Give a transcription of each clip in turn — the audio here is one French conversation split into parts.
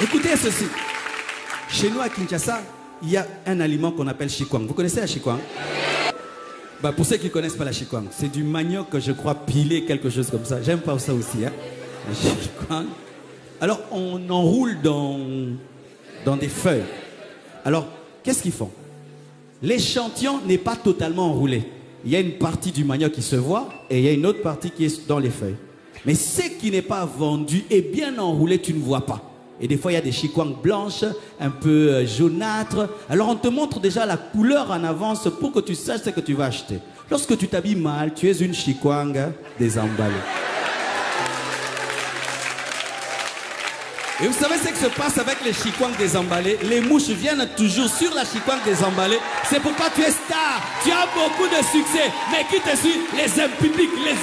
Écoutez ceci. Chez nous à Kinshasa, il y a un aliment qu'on appelle chikwang. Vous connaissez la chikwang? Bah, pour ceux qui ne connaissent pas la chikwang, c'est du manioc, je crois, pilé, quelque chose comme ça. J'aime pas ça aussi. Hein? La chikwang. Alors, on enroule dans des feuilles. Alors, qu'est-ce qu'ils font? L'échantillon n'est pas totalement enroulé. Il y a une partie du manioc qui se voit et il y a une autre partie qui est dans les feuilles. Mais ce qui n'est pas vendu et bien enroulé, tu ne vois pas. Et des fois, il y a des chikwang blanches, un peu jaunâtres. Alors, on te montre déjà la couleur en avance pour que tu saches ce que tu vas acheter. Lorsque tu t'habilles mal, tu es une chikwang désemballée. Et vous savez ce qui se passe avec les chikwang désemballés? Les mouches viennent toujours sur la chikwang désemballée. C'est pourquoi tu es star, tu as beaucoup de succès. Mais qui te suit? Les impudiques, les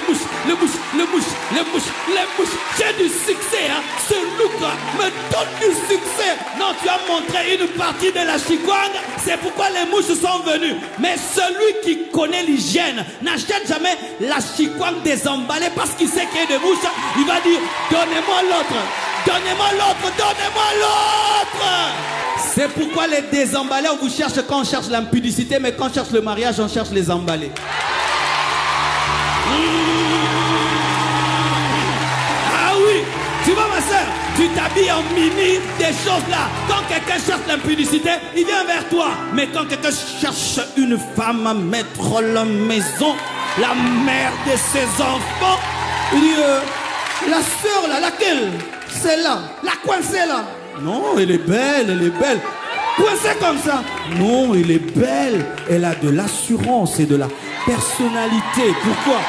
mouches, les mouches, les mouches, les mouches, les mouches. J'ai du succès, hein. Ce look me donne du succès. Non, tu as montré une partie de la chikwang. C'est pourquoi les mouches sont venues. Mais celui qui connaît l'hygiène n'achète jamais la chikwang désemballée parce qu'il sait qu'il y a des mouches. Il va dire, donnez-moi l'autre. Donnez-moi l'autre, donnez-moi l'autre. C'est pourquoi les désemballés, on vous cherche quand on cherche l'impudicité, mais quand on cherche le mariage, on cherche les emballés. Ah oui, tu vois ma soeur, tu t'habilles en mini, des choses là. Quand quelqu'un cherche l'impudicité, il vient vers toi. Mais quand quelqu'un cherche une femme à mettre la maison, la mère de ses enfants, il dit, la soeur là, laquelle? Celle-là, la coincée là. Non, elle est belle, elle est belle. Coincée comme ça. Non, elle est belle. Elle a de l'assurance et de la personnalité. Pourquoi?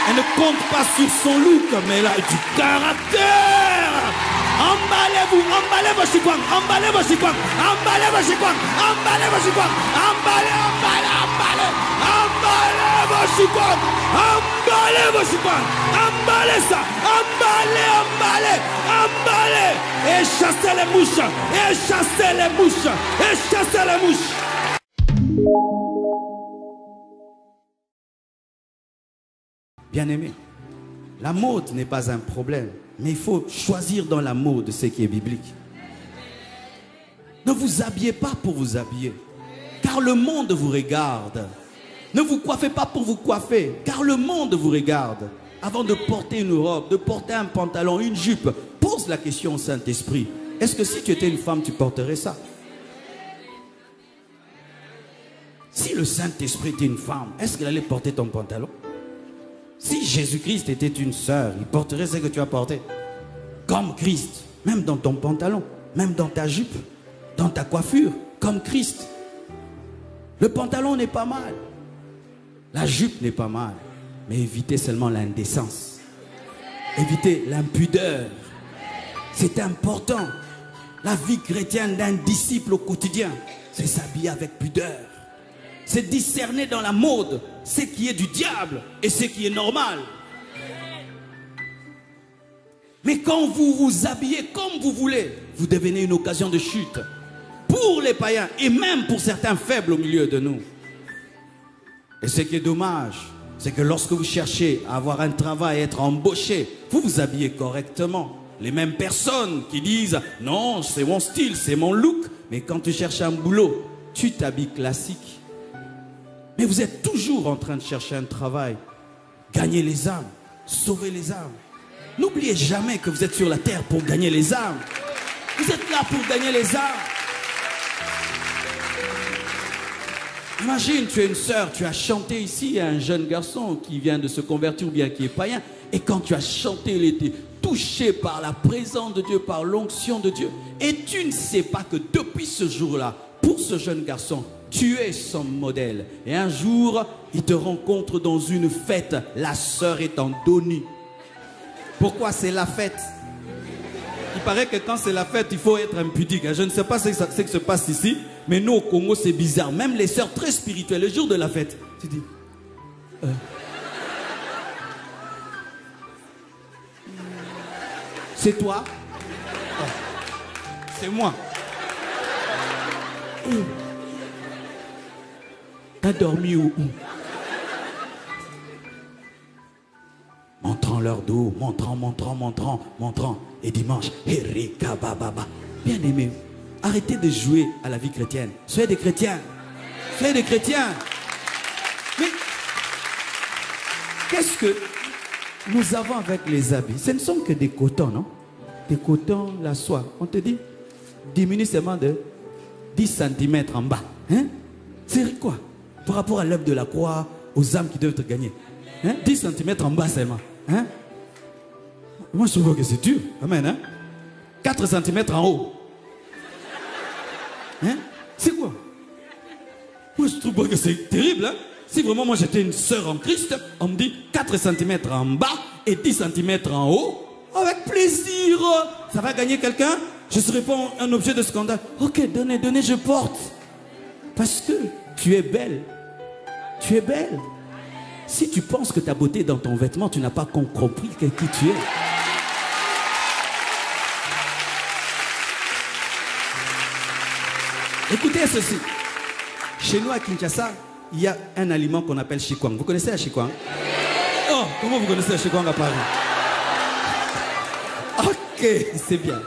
Elle ne compte pas sur son look, mais elle a du caractère. Emballez-vous, emballez vos chikwang, emballez vos chikwang, emballez vos chikwang, emballez vos chikwang, emballez, emballez, emballez, emballez vos chikwang, emballez vos chikwang, emballez ça, emballez, emballez, emballez, et chassez les mouches, et chassez les mouches, et chassez les mouches. Bien-aimé, la mode n'est pas un problème. Mais il faut choisir dans la mode ce qui est biblique. Ne vous habillez pas pour vous habiller, car le monde vous regarde. Ne vous coiffez pas pour vous coiffer, car le monde vous regarde. Avant de porter une robe, de porter un pantalon, une jupe, pose la question au Saint-Esprit. Est-ce que si tu étais une femme, tu porterais ça? Si le Saint-Esprit était une femme, est-ce qu'il allait porter ton pantalon? Si Jésus-Christ était une sœur, il porterait ce que tu as porté. Comme Christ, même dans ton pantalon, même dans ta jupe, dans ta coiffure, comme Christ. Le pantalon n'est pas mal. La jupe n'est pas mal. Mais évitez seulement l'indécence. Évitez l'impudeur. C'est important. La vie chrétienne d'un disciple au quotidien, c'est s'habiller avec pudeur. C'est discerner dans la mode ce qui est du diable et ce qui est normal. Mais quand vous vous habillez comme vous voulez, vous devenez une occasion de chute pour les païens et même pour certains faibles au milieu de nous. Et ce qui est dommage, c'est que lorsque vous cherchez à avoir un travail, à être embauché, vous vous habillez correctement. Les mêmes personnes qui disent « Non, c'est mon style, c'est mon look », mais quand tu cherches un boulot, tu t'habilles classique. Mais vous êtes toujours en train de chercher un travail, gagner les âmes, sauver les âmes. N'oubliez jamais que vous êtes sur la terre pour gagner les âmes. Vous êtes là pour gagner les âmes. Imagine, tu es une sœur, tu as chanté ici à un jeune garçon qui vient de se convertir ou bien qui est païen. Et quand tu as chanté, il était touché par la présence de Dieu, par l'onction de Dieu. Et tu ne sais pas que depuis ce jour-là, pour ce jeune garçon, tu es son modèle. Et un jour, il te rencontre dans une fête. La sœur est en dos nu. Pourquoi c'est la fête? Il paraît que quand c'est la fête, il faut être impudique. Je ne sais pas ce qui se passe ici, mais nous au Congo, c'est bizarre. Même les sœurs très spirituelles, le jour de la fête, tu dis... C'est toi? Oh. C'est moi. T'as dormi où? Montre montrant leur dos, montrant. Et dimanche, Erika Bababa. Bien aimé, arrêtez de jouer à la vie chrétienne. Soyez des chrétiens. Soyez des chrétiens. Mais qu'est-ce que nous avons avec les habits? Ce ne sont que des cotons, non? Des cotons, la soie. On te dit, diminue seulement de 10 cm en bas. Hein? C'est quoi? Par rapport à l'œuvre de la croix, aux âmes qui doivent te gagner. Hein? 10 cm en bas seulement. Hein? Moi, je trouve que c'est dur. Amen. Hein? 4 cm en haut. Hein? C'est quoi? Moi, je trouve que c'est terrible. Hein? Si vraiment moi j'étais une sœur en Christ, on me dit 4 cm en bas et 10 cm en haut. Avec plaisir. Ça va gagner quelqu'un? Je ne serai pas un objet de scandale. Ok, donnez, je porte. Parce que tu es belle. Tu es belle. Si tu penses que ta beauté est dans ton vêtement, tu n'as pas compris qui tu es. Écoutez ceci. Chez nous à Kinshasa, il y a un aliment qu'on appelle chikwang. Vous connaissez la chikwang? Oh, comment vous connaissez la chikwang à Paris? Ok, c'est bien.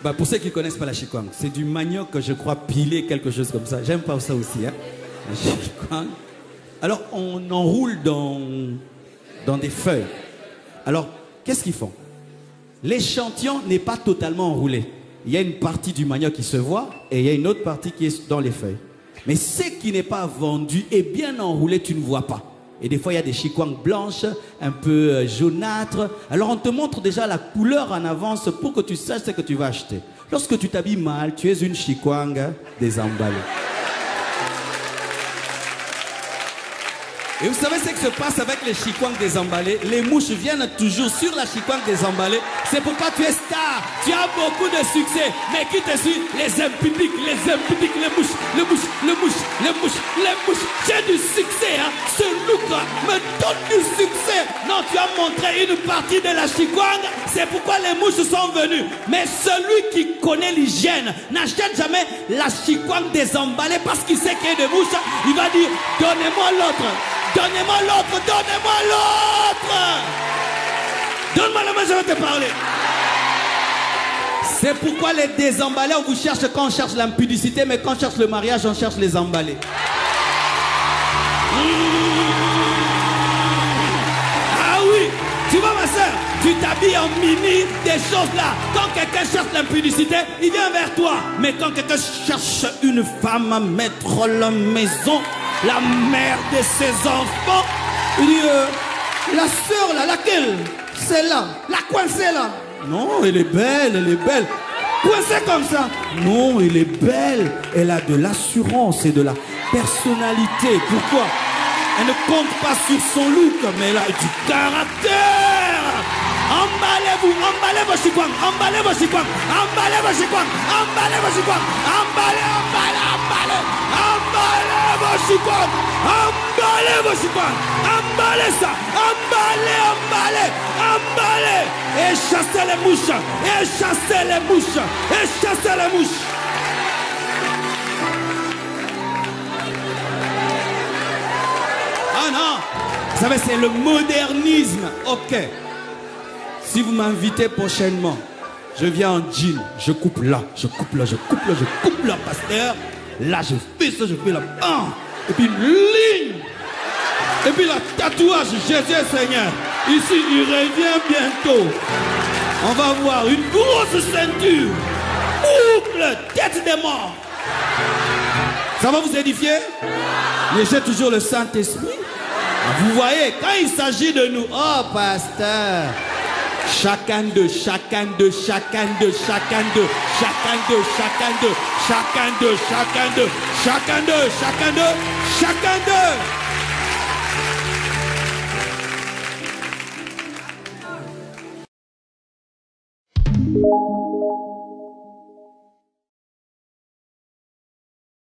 Bah, pour ceux qui ne connaissent pas la chikwang, c'est du manioc, je crois, pilé, quelque chose comme ça. J'aime pas ça aussi. Hein? La chikwang. Alors, on enroule dans des feuilles. Alors, qu'est-ce qu'ils font? L'échantillon n'est pas totalement enroulé. Il y a une partie du manioc qui se voit et il y a une autre partie qui est dans les feuilles. Mais ce qui n'est pas vendu et bien enroulé, tu ne vois pas. Et des fois, il y a des chikwang blanches, un peu jaunâtres. Alors, on te montre déjà la couleur en avance pour que tu saches ce que tu vas acheter. Lorsque tu t'habilles mal, tu es une chikwang désemballée. Et vous savez ce qui se passe avec les chikwangs désemballés? Les mouches viennent toujours sur la chikwang désemballée. C'est pourquoi tu es star. Tu as beaucoup de succès. Mais qui te suit? Les impudiques, les mouches. J'ai du succès. Hein. Ce look me donne du succès. Non, tu as montré une partie de la chikwang. C'est pourquoi les mouches sont venues. Mais celui qui connaît l'hygiène n'achète jamais la chikwang désemballée parce qu'il sait qu'il y a des mouches. Il va dire, donnez-moi l'autre. Donnez-moi l'autre, donnez-moi l'autre. Donne-moi la main, je vais te parler. C'est pourquoi les désemballés, on vous cherche quand on cherche l'impudicité, mais quand on cherche le mariage, on cherche les emballés. Ah oui, tu vois ma soeur, tu t'habilles en mini, des choses là. Quand quelqu'un cherche l'impudicité, il vient vers toi. Mais quand quelqu'un cherche une femme à mettre la maison, la mère de ses enfants, il dit, la sœur là, laquelle? Celle-là, la coincée là. Non, elle est belle, elle est belle. Coincée comme ça. Non, elle est belle. Elle a de l'assurance et de la personnalité. Pourquoi? Elle ne compte pas sur son look, mais elle a du caractère. Emballez-vous, emballez vos chikwang, emballez vos chikwang, emballez vos chikwang, emballez vos chikwang, emballez vos chikwang, emballez vos chikwang, emballez ça, emballez, et chassez les mouches, et chassez les mouches, et chassez les mouches. Ah non, vous savez, c'est le modernisme, ok. Si vous m'invitez prochainement, je viens en jean, je coupe là, je coupe là, pasteur. Là, je fais ça, je fais là. Et puis une ligne. Et puis le tatouage, Jésus Seigneur. Ici, il revient bientôt. On va voir une grosse ceinture. Boucle, tête des morts. Ça va vous édifier? Mais j'ai toujours le Saint-Esprit. Vous voyez, quand il s'agit de nous, oh pasteur. Chacun d'eux.